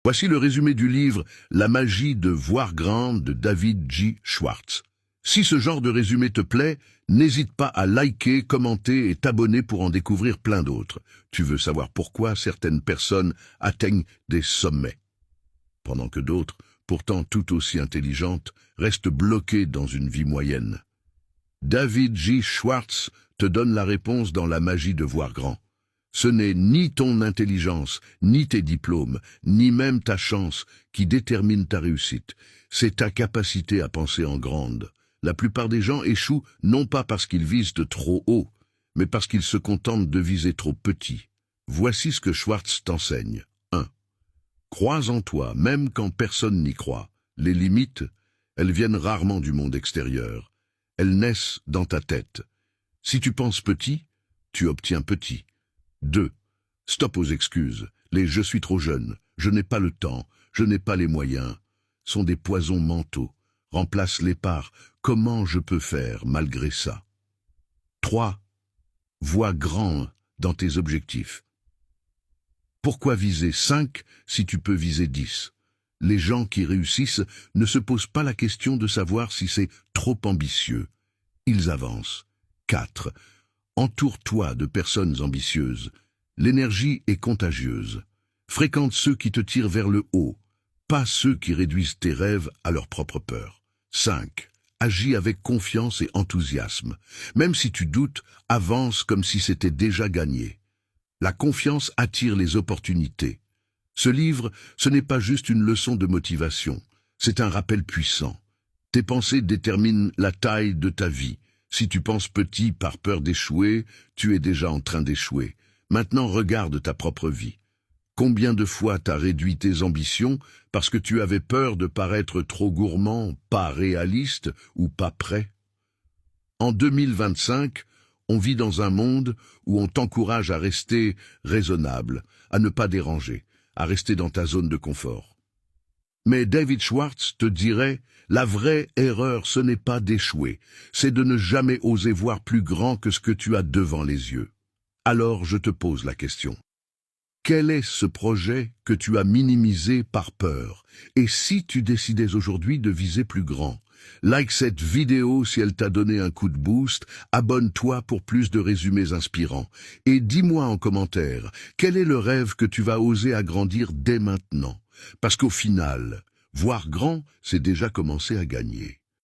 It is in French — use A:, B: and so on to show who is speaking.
A: Voici le résumé du livre La magie de voir grand de David J. Schwartz. Si ce genre de résumé te plaît, n'hésite pas à liker, commenter et t'abonner pour en découvrir plein d'autres. Tu veux savoir pourquoi certaines personnes atteignent des sommets, pendant que d'autres, pourtant tout aussi intelligentes, restent bloquées dans une vie moyenne. David J. Schwartz te donne la réponse dans La magie de voir grand. Ce n'est ni ton intelligence, ni tes diplômes, ni même ta chance qui détermine ta réussite. C'est ta capacité à penser en grande. La plupart des gens échouent non pas parce qu'ils visent de trop haut, mais parce qu'ils se contentent de viser trop petit. Voici ce que Schwartz t'enseigne. 1. Crois en toi, même quand personne n'y croit. Les limites, elles viennent rarement du monde extérieur. Elles naissent dans ta tête. Si tu penses petit, tu obtiens petit. 2. Stop aux excuses. Les « je suis trop jeune »,« je n'ai pas le temps »,« je n'ai pas les moyens » sont des poisons mentaux. Remplace-les par « comment je peux faire malgré ça ». 3. Vois grand dans tes objectifs. Pourquoi viser 5 si tu peux viser 10? Les gens qui réussissent ne se posent pas la question de savoir si c'est trop ambitieux. Ils avancent. 4. Entoure-toi de personnes ambitieuses. L'énergie est contagieuse. Fréquente ceux qui te tirent vers le haut, pas ceux qui réduisent tes rêves à leur propre peur. 5. Agis avec confiance et enthousiasme. Même si tu doutes, avance comme si c'était déjà gagné. La confiance attire les opportunités. Ce livre, ce n'est pas juste une leçon de motivation, c'est un rappel puissant. Tes pensées déterminent la taille de ta vie. Si tu penses petit par peur d'échouer, tu es déjà en train d'échouer. Maintenant, regarde ta propre vie. Combien de fois t'as réduit tes ambitions parce que tu avais peur de paraître trop gourmand, pas réaliste ou pas prêt? En 2025, on vit dans un monde où on t'encourage à rester raisonnable, à ne pas déranger, à rester dans ta zone de confort. Mais David Schwartz te dirait, la vraie erreur, ce n'est pas d'échouer, c'est de ne jamais oser voir plus grand que ce que tu as devant les yeux. Alors je te pose la question. Quel est ce projet que tu as minimisé par peur? Et si tu décidais aujourd'hui de viser plus grand? Like cette vidéo si elle t'a donné un coup de boost, abonne-toi pour plus de résumés inspirants. Et dis-moi en commentaire, quel est le rêve que tu vas oser agrandir dès maintenant? Parce qu'au final, voir grand, c'est déjà commencer à gagner.